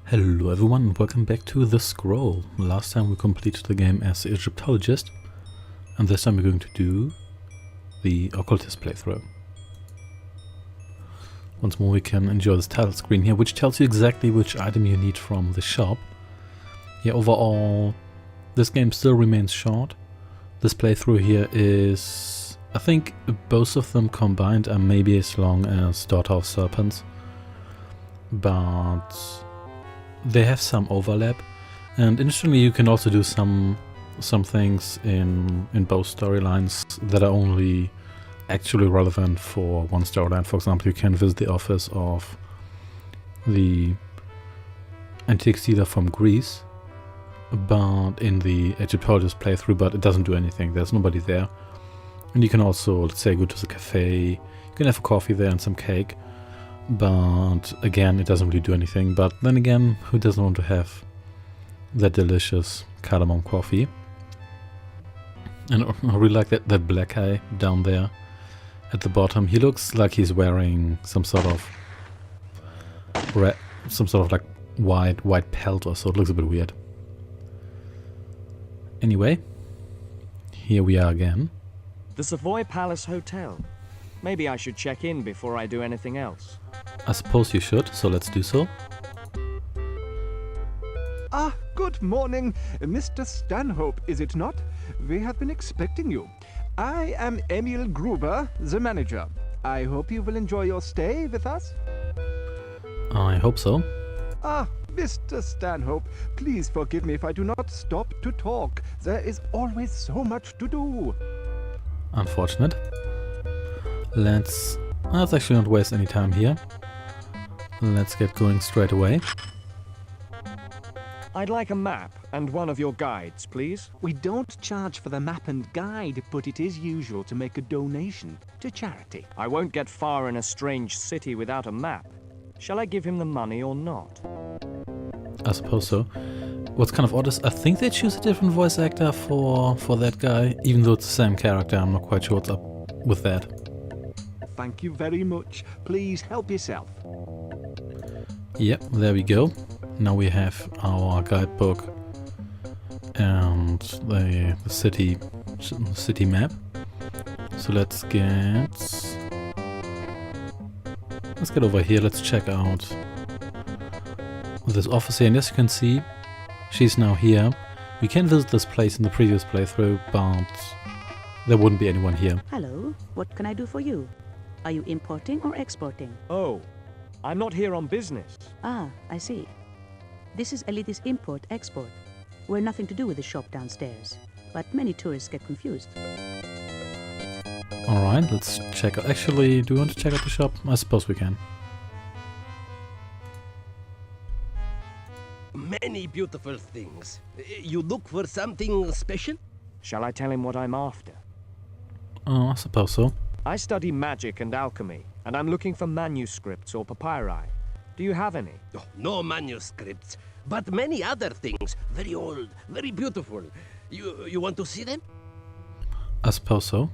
Hello everyone and welcome back to The Scroll. Last time we completed the game as the Egyptologist, and this time we're going to do the Occultist playthrough. Once more we can enjoy this title screen here, which tells you exactly which item you need from the shop. Yeah, overall this game still remains short. This playthrough here is, I think both of them combined are maybe as long as Daughter of Serpents, but they have some overlap, and interestingly you can also do some things in both storylines that are only actually relevant for one storyline. For example, you can visit the office of the antique dealer from Greece, but in the Egyptologist playthrough, but it doesn't do anything, there's nobody there. And you can also, let's say, go to the cafe, you can have a coffee there and some cake. But again, it doesn't really do anything. But then again, who doesn't want to have that delicious cardamom coffee? And I really like that black guy down there at the bottom. He looks like he's wearing some sort of like white pelt or so. It looks a bit weird. Anyway, here we are again. The Savoy Palace Hotel. Maybe I should check in before I do anything else. I suppose you should, so let's do so. Ah, good morning, Mr. Stanhope, is it not? We have been expecting you. I am Emil Gruber, the manager. I hope you will enjoy your stay with us. I hope so. Ah, Mr. Stanhope, please forgive me if I do not stop to talk. There is always so much to do. Unfortunate. Let's actually not waste any time here. Let's get going straight away. I'd like a map and one of your guides, please. We don't charge for the map and guide, but it is usual to make a donation to charity. I won't get far in a strange city without a map. Shall I give him the money or not? I suppose so. What's kind of odd is I think they choose a different voice actor for that guy, even though it's the same character. I'm not quite sure what's up with that. Thank you very much. Please help yourself. Yep, there we go. Now we have our guidebook and the city map. So let's get over here. Let's check out this office here. And as you can see, she's now here. We can visit this place in the previous playthrough, but there wouldn't be anyone here. Hello, what can I do for you? Are you importing or exporting? Oh, I'm not here on business. Ah, I see. This is Elite's import-export. We're nothing to do with the shop downstairs, but many tourists get confused. Alright, let's check out. Actually, do we want to check out the shop? I suppose we can. Many beautiful things. You look for something special? Shall I tell him what I'm after? Oh, I suppose so. I study magic and alchemy, and I'm looking for manuscripts or papyri. Do you have any? Oh, no manuscripts, but many other things. Very old, very beautiful. You want to see them? I suppose so.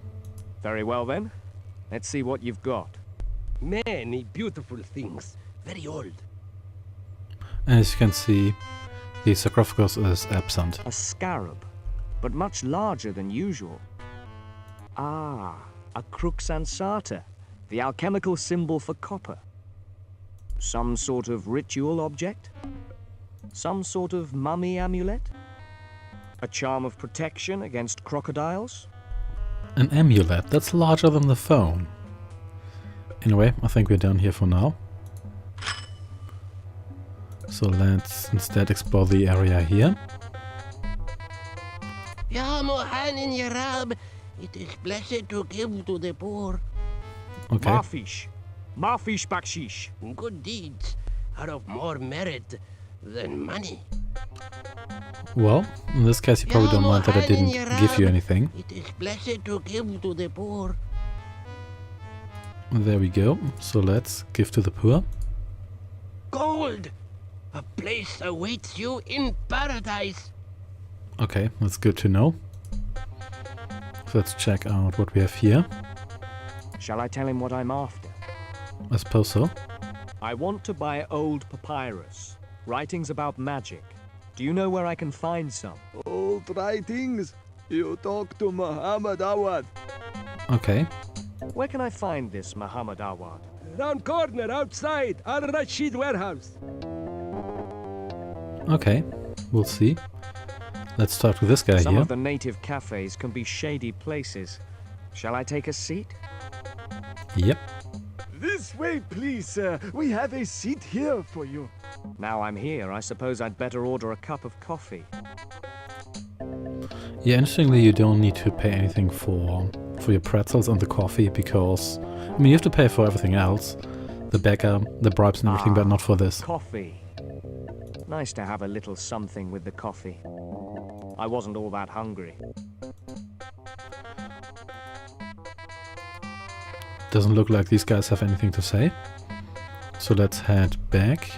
Very well then. Let's see what you've got. Many beautiful things. Very old. As you can see, the sarcophagus is absent. A scarab, but much larger than usual. Ah, a crux ansata, the alchemical symbol for copper. Some sort of ritual object? Some sort of mummy amulet? A charm of protection against crocodiles? An amulet, that's larger than the phone. Anyway, I think we're done here for now. So let's instead explore the area here. Ya Mohanin Yarab, it is blessed to give to the poor. Okay. Marfish bakshish. Good deeds are of more merit than money. Well, in this case you probably don't mind that I didn't give you anything. It is blessed to give to the poor. There we go. So let's give to the poor. Gold! A place awaits you in paradise. Okay, that's good to know. So let's check out what we have here. Shall I tell him what I'm after? I suppose so. I want to buy old papyrus. Writings about magic. Do you know where I can find some? Old writings? You talk to Muhammad Awad. Okay. Where can I find this Muhammad Awad? Round corner outside Al-Rashid warehouse. Okay. We'll see. Let's talk to this guy Some here. of the native cafes can be shady places. Shall I take a seat? Yep. This way, please, sir. We have a seat here for you. Now I'm here, I suppose I'd better order a cup of coffee. Yeah, interestingly, you don't need to pay anything for your pretzels and the coffee because, I mean, you have to pay for everything else. The beggar, the bribes and everything, but not for this. Coffee. Nice to have a little something with the coffee. I wasn't all that hungry. Doesn't look like these guys have anything to say. So let's head back.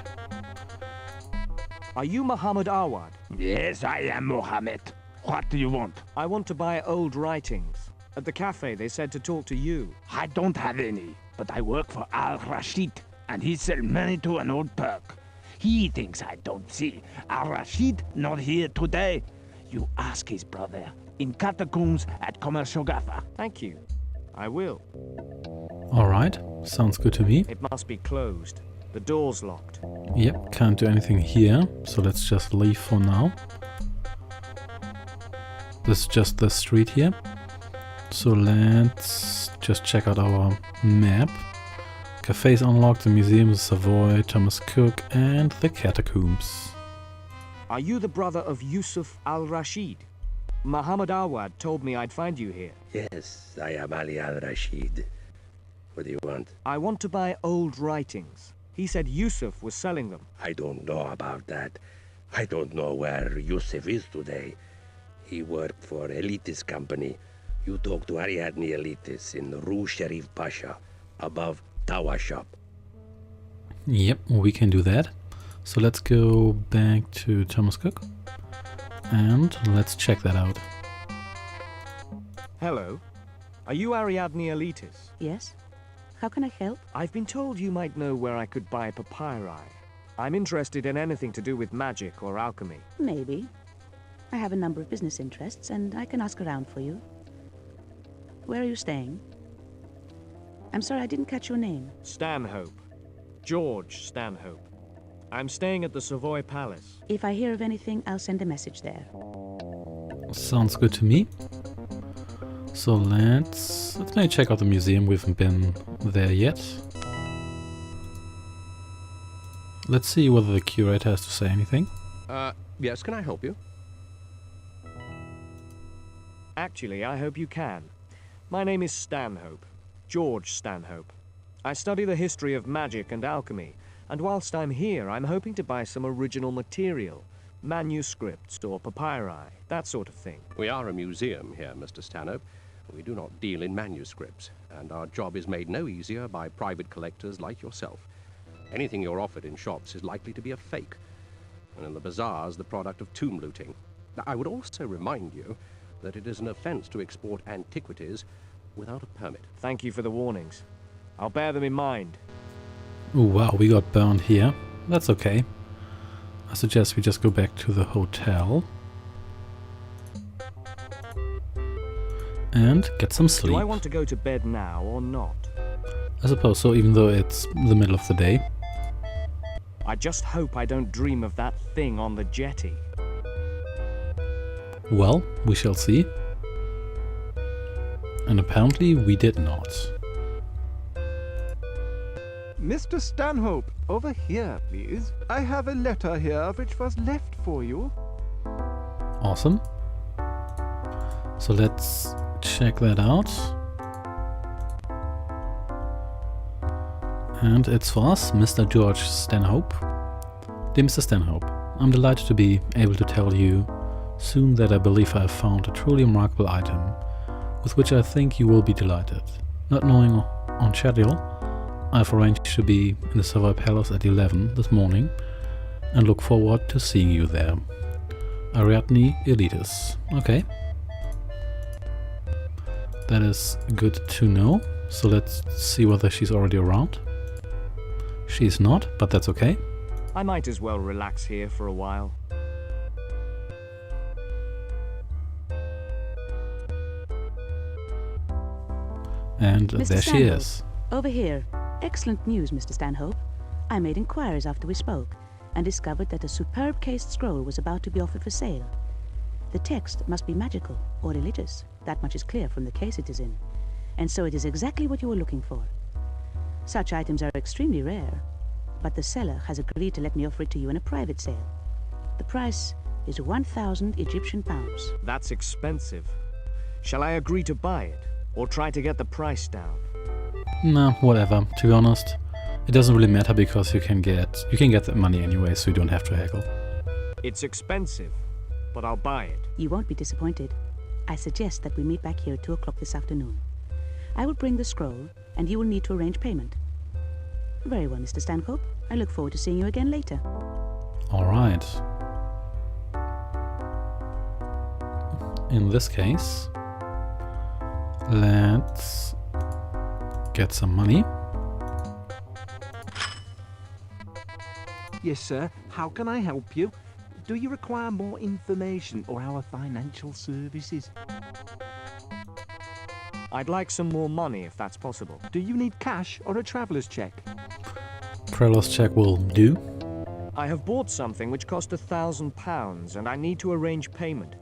Are you Muhammad Awad? Yes, I am Mohammed. What do you want? I want to buy old writings. At the cafe, they said to talk to you. I don't have any, but I work for Al-Rashid, and he sell money to an old Turk. He thinks I don't see. Al-Rashid not here today. You ask his brother in catacombs at Commercial Gaffa. Thank you. I will. Alright, sounds good to me. It must be closed. The door's locked. Yep, can't do anything here, so let's just leave for now. This is just the street here. So let's just check out our map. Cafes unlocked, the museum, the Savoy, Thomas Cook, and the catacombs. Are you the brother of Yusuf al-Rashid? Muhammad Awad told me I'd find you here. Yes, I am Ali Al-Rashid. What do you want? I want to buy old writings. He said Yusuf was selling them. I don't know about that. I don't know where Yusuf is today. He worked for Elitist company. You talk to Ariadne Elitist in Rue Sharif Pasha, above Tower Shop. Yep, we can do that. So let's go back to Thomas Cook. And let's check that out. Hello. Are you Ariadne Elitist? Yes? How can I help? I've been told you might know where I could buy papyri. I'm interested in anything to do with magic or alchemy. Maybe. I have a number of business interests, and I can ask around for you. Where are you staying? I'm sorry, I didn't catch your name. Stanhope. George Stanhope. I'm staying at the Savoy Palace. If I hear of anything, I'll send a message there. Sounds good to me. So let's maybe check out the museum. We haven't been there yet. Let's see whether the curator has to say anything. Yes, can I help you? Actually, I hope you can. My name is Stanhope. George Stanhope. I study the history of magic and alchemy, and whilst I'm here, I'm hoping to buy some original material. Manuscripts or papyri, that sort of thing. We are a museum here, Mr. Stanhope. We do not deal in manuscripts, and our job is made no easier by private collectors like yourself. Anything you're offered in shops is likely to be a fake, and in the bazaars, the product of tomb looting. Now, I would also remind you that it is an offense to export antiquities without a permit. Thank you for the warnings. I'll bear them in mind. Oh wow, we got burned here. That's okay. I suggest we just go back to the hotel. And get some sleep. Do I want to go to bed now or not? I suppose so, even though it's the middle of the day. I just hope I don't dream of that thing on the jetty. Well, we shall see. And apparently we did not. Mr. Stanhope, over here, please. I have a letter here which was left for you. Awesome. So let's check that out. And it's for us, Mr. George Stanhope. Dear Mr. Stanhope, I'm delighted to be able to tell you soon that I believe I have found a truly remarkable item, with which I think you will be delighted. Not knowing on schedule, I've arranged to be in the Savoy Palace at 11 this morning, and look forward to seeing you there. Ariadne Elitis. Okay. That is good to know, so let's see whether she's already around. She's not, but that's okay. I might as well relax here for a while. And Mr. there she Stanhope, is. over here. Excellent news, Mr. Stanhope. I made inquiries after we spoke and discovered that a superb cased scroll was about to be offered for sale. The text must be magical or religious. That much is clear from the case it is in. And so it is exactly what you were looking for. Such items are extremely rare, but the seller has agreed to let me offer it to you in a private sale. The price is 1,000 Egyptian pounds. That's expensive. Shall I agree to buy it, or try to get the price down? No, whatever. To be honest, it doesn't really matter because you can get that money anyway, so you don't have to haggle. It's expensive, but I'll buy it. You won't be disappointed. I suggest that we meet back here at 2 o'clock this afternoon. I will bring the scroll, and you will need to arrange payment. Very well, Mr. Stanhope. I look forward to seeing you again later. All right. In this case, let's get some money. Yes, sir. How can I help you? Do you require more information or our financial services? I'd like some more money if that's possible. Do you need cash or a traveller's check? Traveler's check will do. I have bought something which cost £1,000 and I need to arrange payment.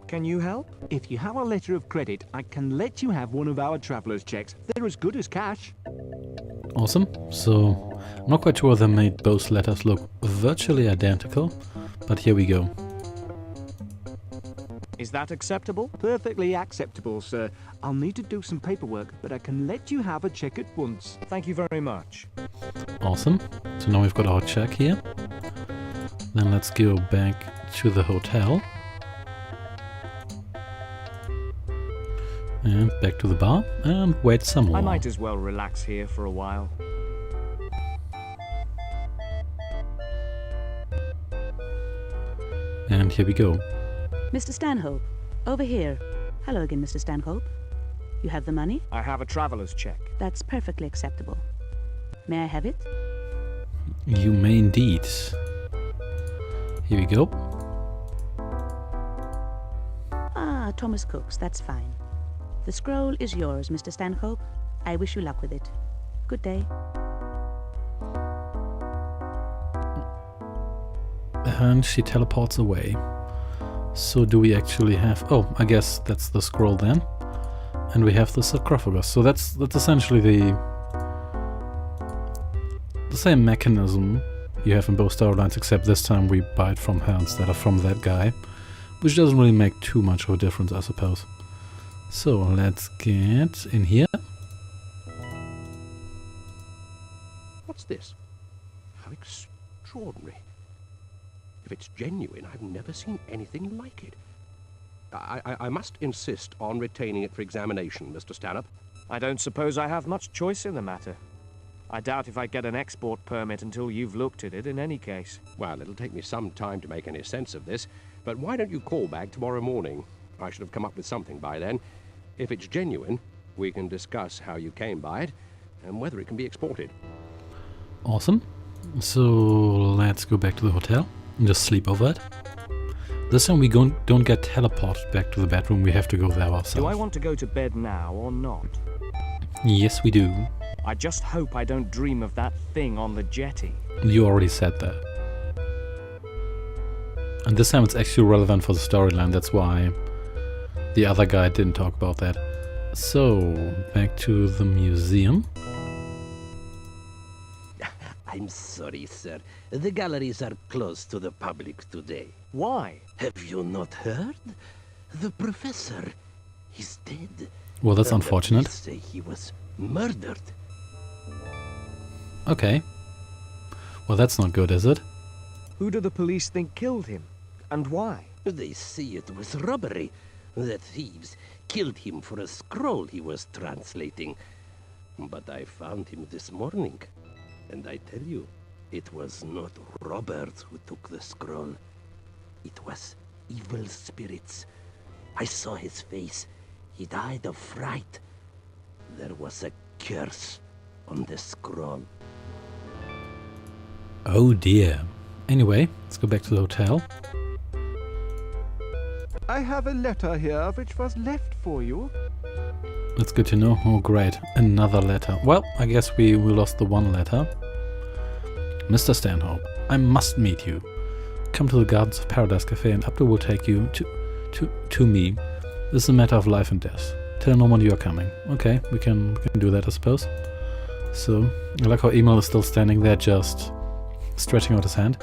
Can you help? If you have a letter of credit, I can let you have one of our traveller's checks. They're as good as cash. Awesome. So, I'm not quite sure they made both letters look virtually identical, but here we go. Is that acceptable? Perfectly acceptable, sir. I'll need to do some paperwork, but I can let you have a check at once. Thank you very much. Awesome. So now we've got our check here. Then let's go back to the hotel. And back to the bar and wait some more. I might as well relax here for a while. And here we go. Mr. Stanhope, over here. Hello again, Mr. Stanhope. You have the money? I have a traveller's check. That's perfectly acceptable. May I have it? You may indeed. Here we go. Ah, Thomas Cook's, that's fine. The scroll is yours, Mr. Stanhope. I wish you luck with it. Good day. And she teleports away. So do we actually have... Oh, I guess that's the scroll then. And we have the sarcophagus. So that's essentially the same mechanism you have in both storylines, except this time we buy it from her instead of from that guy. Which doesn't really make too much of a difference, I suppose. So let's get in here. What's this? How extraordinary. If it's genuine, I've never seen anything like it. I must insist on retaining it for examination, Mr. Stanhope. I don't suppose I have much choice in the matter. I doubt if I get an export permit until you've looked at it in any case. Well, it'll take me some time to make any sense of this, but why don't you call back tomorrow morning? I should have come up with something by then. If it's genuine, we can discuss how you came by it and whether it can be exported. Awesome. So let's go back to the hotel and just sleep over it. This time we don't get teleported back to the bedroom, we have to go there ourselves. Do I want to go to bed now or not? Yes, we do. I just hope I don't dream of that thing on the jetty. You already said that. And this time it's actually relevant for the storyline, that's why the other guy didn't talk about that. So, back to the museum. I'm sorry, sir. The galleries are closed to the public today. Why? Have you not heard? The professor, he's dead. Well, that's And the unfortunate. police say he was murdered. Okay. Well, that's not good, is it? Who do the police think killed him? And why? They say it was robbery. The thieves killed him for a scroll he was translating. But I found him this morning. And I tell you, it was not robbers who took the scroll. It was evil spirits. I saw his face. He died of fright. There was a curse on the scroll. Oh dear. Anyway, let's go back to the hotel. I have a letter here which was left for you. That's good to know. Oh great, another letter. Well, I guess we lost the one letter. Mr. Stanhope, I must meet you. Come to the Gardens of Paradise Cafe and Abdul will take you to me. This is a matter of life and death. Tell no one you are coming. Okay, we can do that, I suppose. So, I like how Emil is still standing there just stretching out his hand.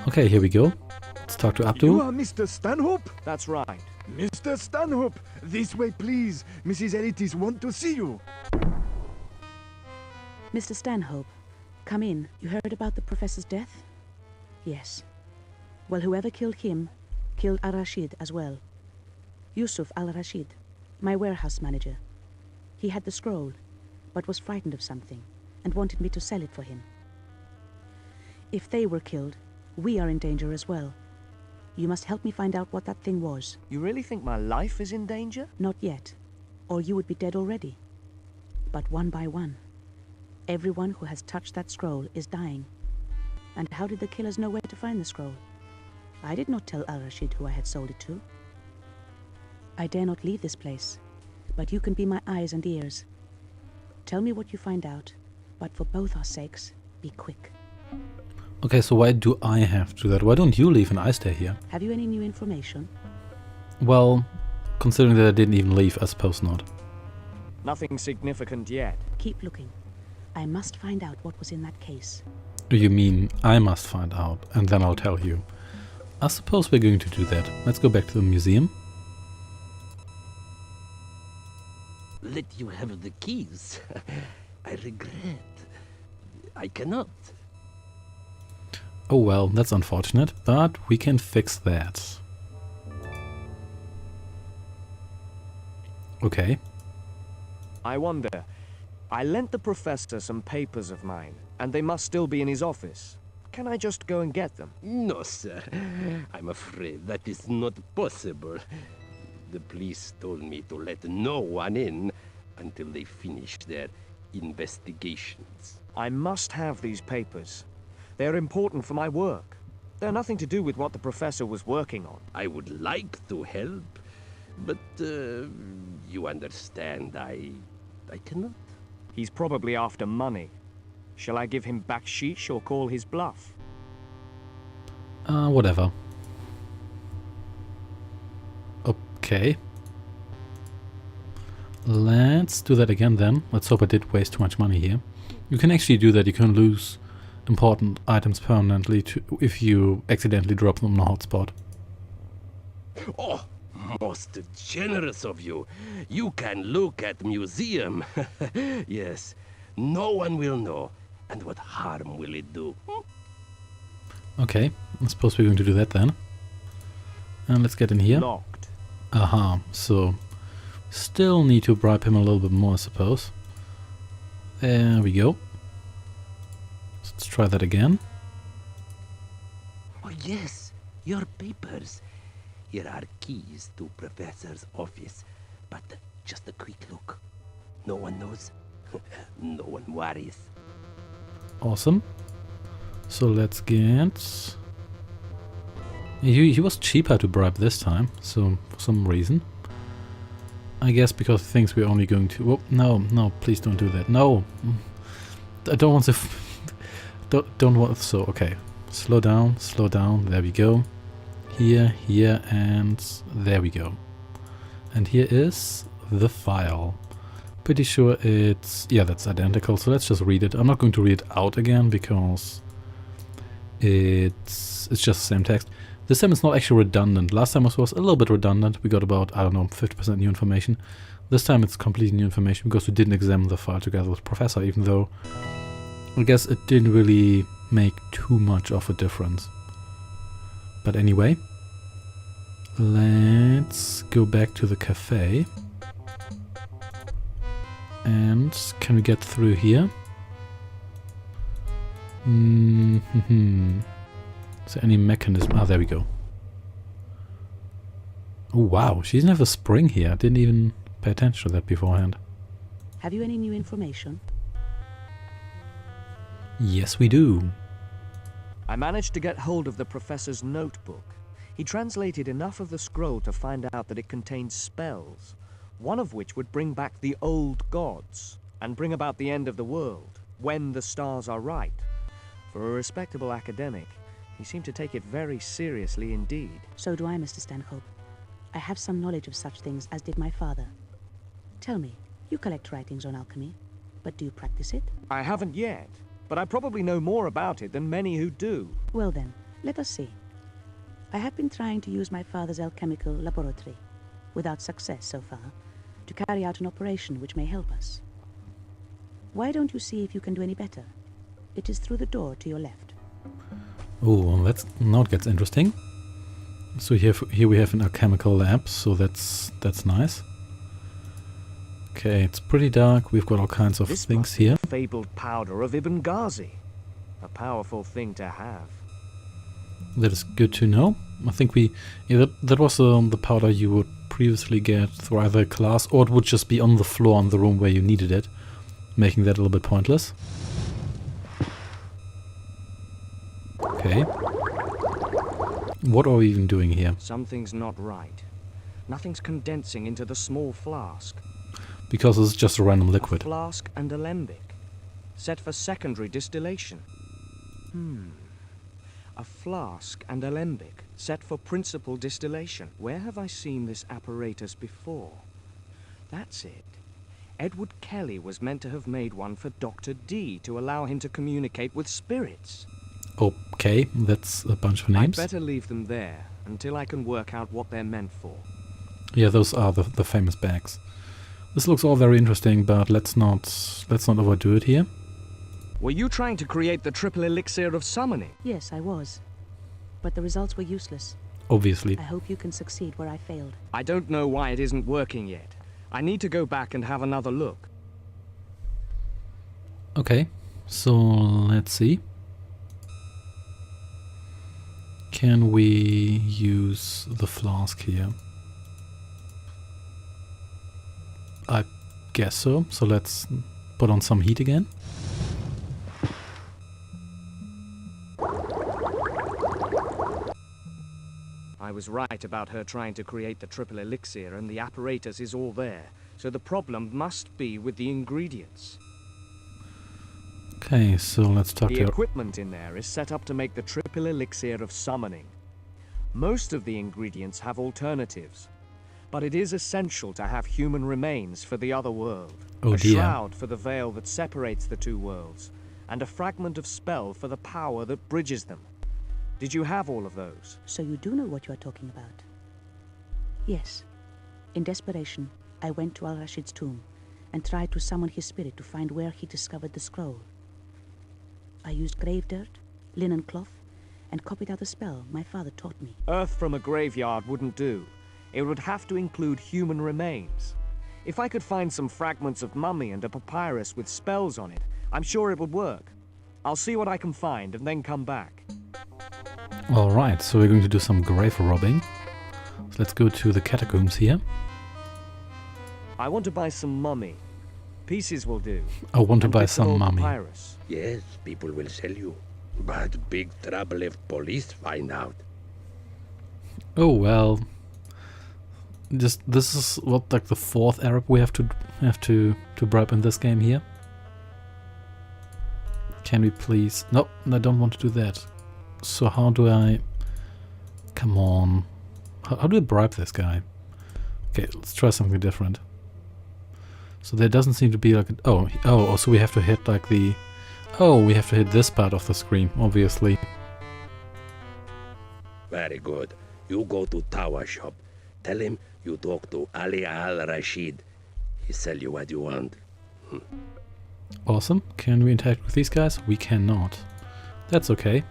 Okay, here we go. Let's talk to Abdul. You are Mr. Stanhope? That's right. Mr. Stanhope, this way please. Mrs. Elitis want to see you. Mr. Stanhope, come in. You heard about the professor's death? Yes. Well, whoever killed him, killed Al-Rashid as well. Yusuf Al-Rashid, my warehouse manager. He had the scroll, but was frightened of something, and wanted me to sell it for him. If they were killed, we are in danger as well. You must help me find out what that thing was. You really think my life is in danger? Not yet, or you would be dead already. But one by one, everyone who has touched that scroll is dying. And how did the killers know where to find the scroll? I did not tell Al-Rashid who I had sold it to. I dare not leave this place, but you can be my eyes and ears. Tell me what you find out, but for both our sakes, be quick. Okay, so why do I have to do that? Why don't you leave and I stay here? Have you any new information? Well, considering that I didn't even leave, I suppose not. Nothing significant yet. Keep looking. I must find out what was in that case. You mean I must find out, and then I'll tell you. I suppose we're going to do that. Let's go back to the museum. Let you have the keys. I regret. I cannot. Oh well, that's unfortunate, but we can fix that. Okay. I wonder. I lent the professor some papers of mine, and they must still be in his office. Can I just go and get them? No, sir. I'm afraid that is not possible. The police told me to let no one in until they finish their investigations. I must have these papers. They're important for my work. They're nothing to do with what the professor was working on. I would like to help, but you understand, I cannot. He's probably after money. Shall I give him backsheesh or call his bluff? Whatever. Okay. Let's do that again then. Let's hope I did waste too much money here. You can actually do that. You can lose important items permanently if you accidentally drop them on a hotspot. Oh, most generous of you. You can look at museum. Yes, no one will know. And what harm will it do? Okay, I suppose we're going to do that then. And let's get in here. Locked. Aha, so still need to bribe him a little bit more, I suppose. There we go. Let's try that again. Oh yes, your papers. Here are keys to Professor's office, but just a quick look. No one knows. No one worries. Awesome. So let's get... He was cheaper to bribe this time, so for some reason. I guess because he thinks we're only going to... Oh, no, please don't do that. No! I don't want to... don't want... So, okay. Slow down, there we go. Here, and there we go. And here is the file. Pretty sure it's... Yeah, that's identical, so let's just read it. I'm not going to read it out again because it's just the same text. This time it's not actually redundant. Last time it was a little bit redundant. We got about, I don't know, 50% new information. This time it's completely new information because we didn't examine the file together with Professor, even though I guess it didn't really make too much of a difference. But anyway, let's go back to the cafe. And can we get through here? Is there any mechanism? Ah, there we go. Oh wow, she doesn't have a spring here. I didn't even pay attention to that beforehand. Have you any new information? Yes, we do. I managed to get hold of the professor's notebook. He translated enough of the scroll to find out that it contained spells, one of which would bring back the old gods and bring about the end of the world, when the stars are right. For a respectable academic, he seemed to take it very seriously indeed. So do I, Mr. Stanhope. I have some knowledge of such things, as did my father. Tell me, you collect writings on alchemy, but do you practice it? I haven't yet, but I probably know more about it than many who do. Well then, let us see. I have been trying to use my father's alchemical laboratory, without success so far, to carry out an operation which may help us. Why don't you see if you can do any better? It is through the door to your left. Oh, now it gets interesting. So here we have an alchemical lab, so that's nice. Okay, it's pretty dark. We've got all kinds of This things must be here. the fabled powder of Ibn Ghazi. A powerful thing to have. That is good to know. I think that was the powder you would previously get through either a class, or it would just be on the floor in the room where you needed it, making that a little bit pointless. Okay. What are we even doing here? Something's not right. Nothing's condensing into the small flask. Because it's just a random A liquid. flask and alembic, set for secondary distillation. A flask and alembic, set for principal distillation. Where have I seen this apparatus before? That's it. Edward Kelly was meant to have made one for Dr. D to allow him to communicate with spirits. Okay, that's a bunch of names. I'd better leave them there until I can work out what they're meant for. Yeah, those are the famous bags. This looks all very interesting, but let's not overdo it here. Were you trying to create the triple elixir of summoning? Yes, I was. But the results were useless. Obviously. I hope you can succeed where I failed. I don't know why it isn't working yet. I need to go back and have another look. Okay, so let's see. Can we use the flask here? I guess so. So let's put on some heat again. I was right about her trying to create the triple elixir, and the apparatus is all there. So the problem must be with the ingredients. Okay, so let's talk The to... equipment in there is set up to make the triple elixir of summoning. Most of the ingredients have alternatives, but it is essential to have human remains for the other world. Oh a dear. shroud for the veil that separates the two worlds, and a fragment of spell for the power that bridges them. Did you have all of those? So you do know what you are talking about? Yes. In desperation, I went to Al-Rashid's tomb and tried to summon his spirit to find where he discovered the scroll. I used grave dirt, linen cloth, and copied out the spell my father taught me. Earth from a graveyard wouldn't do. It would have to include human remains. If I could find some fragments of mummy and a papyrus with spells on it, I'm sure it would work. I'll see what I can find and then come back. Alright, so we're going to do some grave robbing. So let's go to the catacombs here. I want to buy some mummy. Pieces will do. I want to And buy bits of some old mummy. papyrus. Yes, people will sell you. But big trouble if police find out. Oh well. This is what, like the fourth Arab we have to bribe in this game here. Can we please? No, I don't want to do that. So how do I? Come on. How do I bribe this guy? Okay, let's try something different. So there doesn't seem to be like oh, so we have to hit like the... Oh, we have to hit this part of the screen, obviously. Very good. You go to Tower Shop. Tell him you talk to Ali Al-Rashid. He sell you what you want. Awesome. Can we interact with these guys? We cannot. That's okay.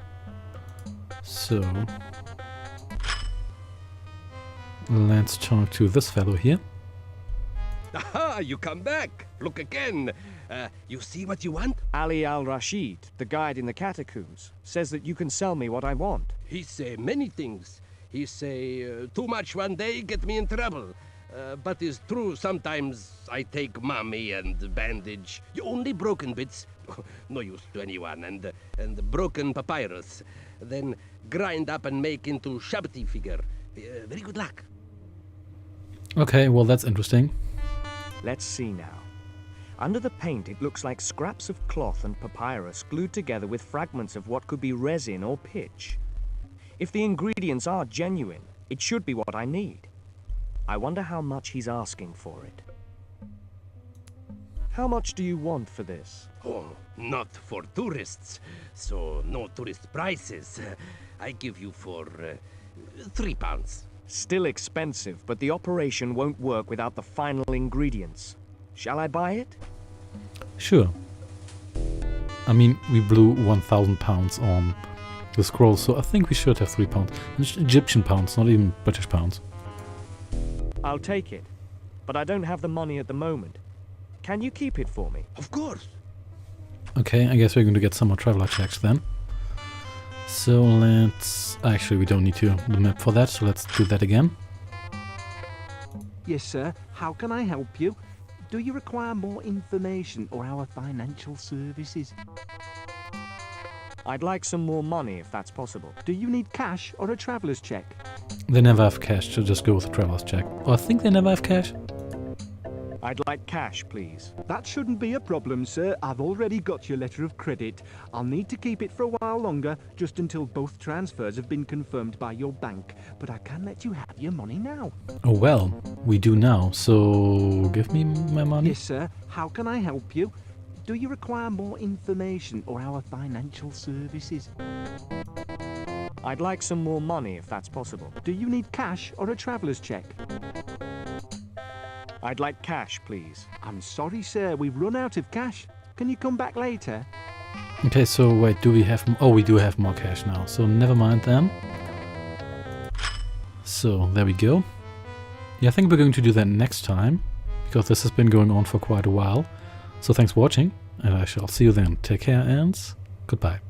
So... let's talk to this fellow here. Aha, you come back. Look again. You see what you want? Ali Al-Rashid, the guide in the catacombs, says that you can sell me what I want. He say many things. He say, too much one day get me in trouble. But it's true, sometimes I take mummy and bandage. Only broken bits. No use to anyone. And broken papyrus. then grind up and make into Shabti figure. Very good luck. Okay, well that's interesting. Let's see now. Under the paint, it looks like scraps of cloth and papyrus glued together with fragments of what could be resin or pitch. If the ingredients are genuine, it should be what I need. I wonder how much he's asking for it. How much do you want for this? Oh, not for tourists, so no tourist prices. I give you for £3. Still expensive, but the operation won't work without the final ingredients. Shall I buy it? Sure. I mean, we blew £1,000 on the scroll, so I think we should have £3. And it's Egyptian pounds, not even British pounds. I'll take it, but I don't have the money at the moment. Can you keep it for me? Of course. Okay, I guess we're going to get some more traveler checks then. So let's... Actually, we don't need to the map for that, so let's do that again. Yes, sir. How can I help you? Do you require more information or our financial services? I'd like some more money if that's possible. Do you need cash or a traveller's check? They never have cash, so just go with the traveler's check. Oh, I think they never have cash. I'd like cash, please. That shouldn't be a problem, sir. I've already got your letter of credit. I'll need to keep it for a while longer, just until both transfers have been confirmed by your bank. But I can let you have your money now. Oh well, we do now, so give me my money. Yes, sir. How can I help you? Do you require more information or our financial services? I'd like some more money if that's possible. Do you need cash or a traveller's check? I'd like cash, please. I'm sorry, sir. We've run out of cash. Can you come back later? Okay, so wait, do we have... Oh, we do have more cash now, so never mind then. So, there we go. Yeah, I think we're going to do that next time, because this has been going on for quite a while. So thanks for watching, and I shall see you then. Take care and goodbye.